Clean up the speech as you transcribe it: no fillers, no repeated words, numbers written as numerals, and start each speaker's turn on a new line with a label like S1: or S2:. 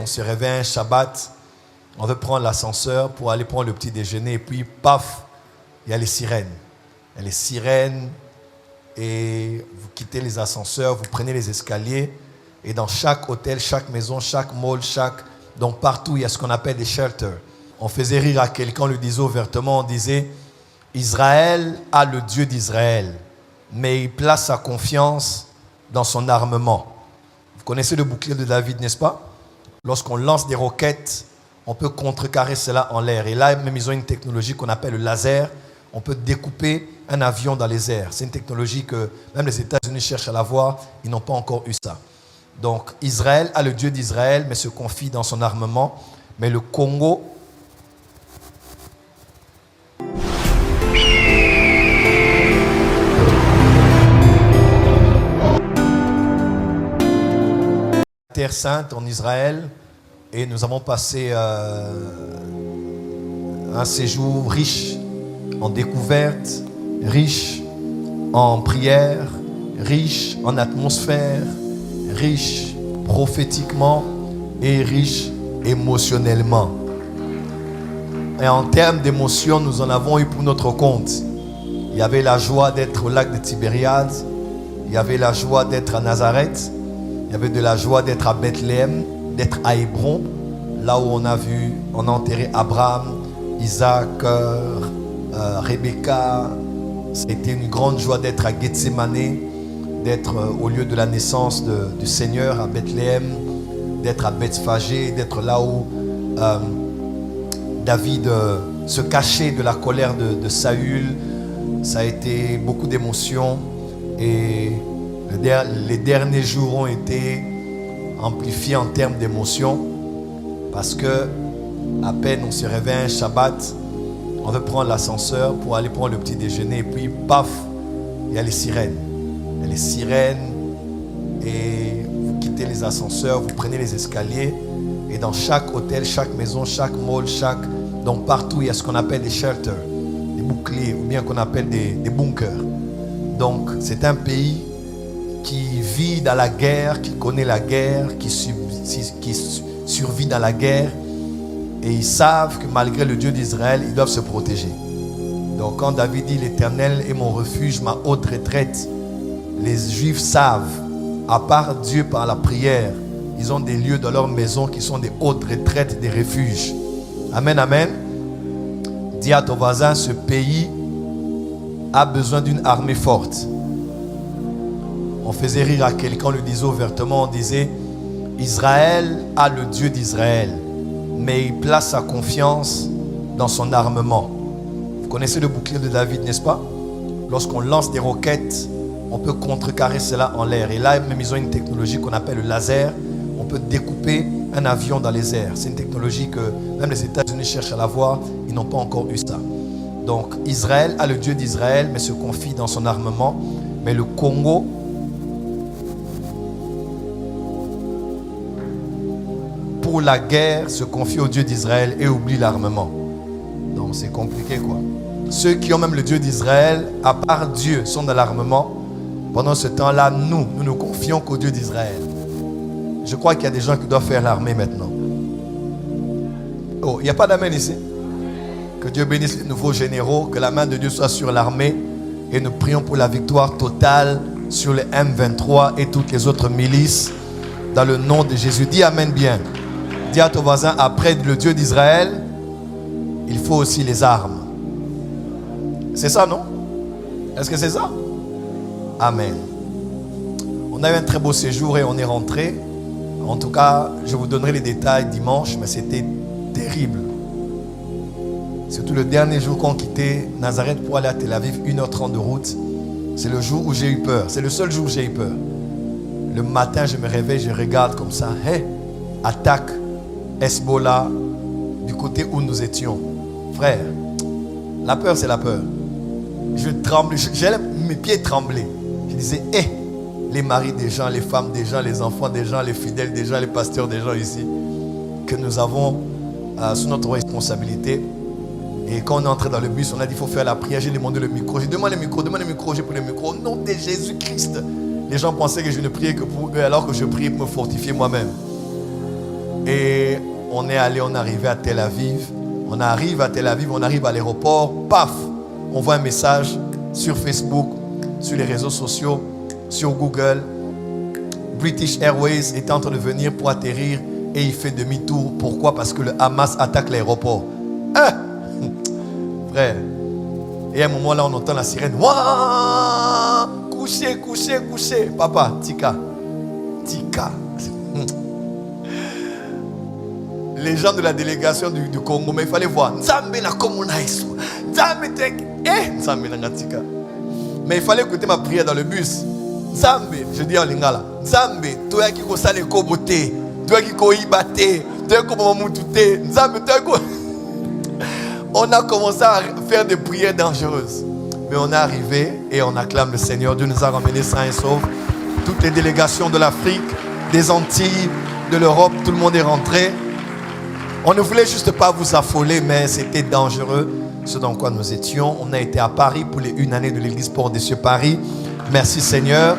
S1: On se réveille un Shabbat, on veut prendre l'ascenseur pour aller prendre le petit déjeuner et puis paf, il y a les sirènes. Il y a les sirènes et vous quittez les ascenseurs, vous prenez les escaliers et dans chaque hôtel, chaque maison, chaque mall, donc partout il y a ce qu'on appelle des shelters. On faisait rire à quelqu'un, on lui disait ouvertement, on disait Israël a le Dieu d'Israël, mais il place sa confiance dans son armement. Vous connaissez le bouclier de David, n'est-ce pas? Lorsqu'on lance des roquettes, on peut contrecarrer cela en l'air. Et là, même ils ont une technologie qu'on appelle le laser. On peut découper un avion dans les airs. C'est une technologie que même les États-Unis cherchent à l'avoir. Ils n'ont pas encore eu ça. Donc, Israël a le Dieu d'Israël, mais se confie dans son armement. Mais le Congo... Terre Sainte en Israël et nous avons passé un séjour riche en découvertes, riche en prières, riche en atmosphère, riche prophétiquement et riche émotionnellement. Et en termes d'émotion, nous en avons eu pour notre compte. Il y avait la joie d'être au lac de Tibériade, il y avait la joie d'être à Nazareth, il y avait de la joie d'être à Bethléem, d'être à Hébron, là où on a enterré Abraham, Isaac, Rebecca. C'était une grande joie d'être à Gethsémane, d'être au lieu de la naissance du Seigneur à Bethléem, d'être à Bethphagée, d'être là où David se cachait de la colère de Saül. Ça a été beaucoup d'émotions et les derniers jours ont été amplifiés en termes d'émotion parce que à peine on se réveille un Shabbat, on veut prendre l'ascenseur pour aller prendre le petit déjeuner et puis paf, il y a les sirènes. Il y a les sirènes et vous quittez les ascenseurs, vous prenez les escaliers et dans chaque hôtel, chaque maison, chaque mall, donc partout il y a ce qu'on appelle des shelters, des boucliers ou bien qu'on appelle des bunkers. Donc c'est un pays qui vit dans la guerre, qui connaît la guerre, qui survit dans la guerre. Et ils savent que malgré le Dieu d'Israël, ils doivent se protéger. Donc quand David dit « L'Éternel est mon refuge, ma haute retraite », les Juifs savent, à part Dieu par la prière, ils ont des lieux dans leur maison qui sont des hautes retraites, des refuges. Amen, amen. Dis à ton voisin, ce pays a besoin d'une armée forte. On faisait rire à quelqu'un, on lui disait ouvertement, on disait Israël a le Dieu d'Israël, mais il place sa confiance dans son armement. Vous connaissez le bouclier de David, n'est-ce pas? Lorsqu'on lance des roquettes, on peut contrecarrer cela en l'air. Et là, même ils ont une technologie qu'on appelle le laser. On peut découper un avion dans les airs. C'est une technologie que même les États-Unis cherchent à l'avoir. Ils n'ont pas encore eu ça. Donc Israël a le Dieu d'Israël, mais se confie dans son armement. Mais le Congo, pour la guerre, se confie au Dieu d'Israël et oublie l'armement. Donc c'est compliqué quoi. Ceux qui ont même le Dieu d'Israël, à part Dieu, sont dans l'armement. Pendant ce temps-là, nous nous confions qu'au Dieu d'Israël. Je crois qu'il y a des gens qui doivent faire l'armée maintenant. Oh, il n'y a pas d'amen ici. Que Dieu bénisse les nouveaux généraux, que la main de Dieu soit sur l'armée. Et nous prions pour la victoire totale sur les M23 et toutes les autres milices. Dans le nom de Jésus. Dis amen bien. Dis à ton voisin, après le Dieu d'Israël, il faut aussi les armes. C'est ça, non? Est-ce que c'est ça? Amen. On a eu un très beau séjour et on est rentré. En tout cas, je vous donnerai les détails dimanche, mais c'était terrible. Surtout le dernier jour qu'on quittait Nazareth pour aller à Tel Aviv, 1h30 de route. C'est le jour où j'ai eu peur. C'est le seul jour où j'ai eu peur. Le matin, je me réveille, je regarde comme ça. Hey, attaque Hezbollah du côté où nous étions. Frère, la peur, c'est la peur. Je tremble, mes pieds tremblaient. Je disais, les maris des gens, les femmes des gens, les enfants des gens, les fidèles des gens, les pasteurs des gens ici, que nous avons sous notre responsabilité. Et quand on est entré dans le bus, on a dit, il faut faire la prière. J'ai demandé le micro. J'ai demandé le micro, j'ai pris le micro. Au nom de Jésus-Christ. Les gens pensaient que je ne priais que pour eux alors que je priais pour me fortifier moi-même. Et on est arrivé à Tel Aviv. On arrive à Tel Aviv, on arrive à l'aéroport. Paf, on voit un message sur Facebook, sur les réseaux sociaux, sur Google. British Airways est en train de venir pour atterrir et il fait demi-tour. Pourquoi? Parce que le Hamas attaque l'aéroport. Hein? Frère. Et à un moment là, on entend la sirène. Ouah! Couchez, couchez, couchez. Papa, Tika. Tika. Les gens de la délégation du Congo, mais il fallait voir. Mais il fallait écouter ma prière dans le bus. Nzambe, je dis en lingala. Nzambe, toi qui connais les koboté, toi qui connais ibate, toi qui connais moutouté, Nzambe, toi qui... On a commencé à faire des prières dangereuses. Mais on est arrivé et on acclame le Seigneur. Dieu nous a ramenés sains et saufs. Toutes les délégations de l'Afrique, des Antilles, de l'Europe, tout le monde est rentré. On ne voulait juste pas vous affoler, mais c'était dangereux, ce dans quoi nous étions. On a été à Paris pour les 1 année de l'église Port des Cieux Paris. Merci Seigneur.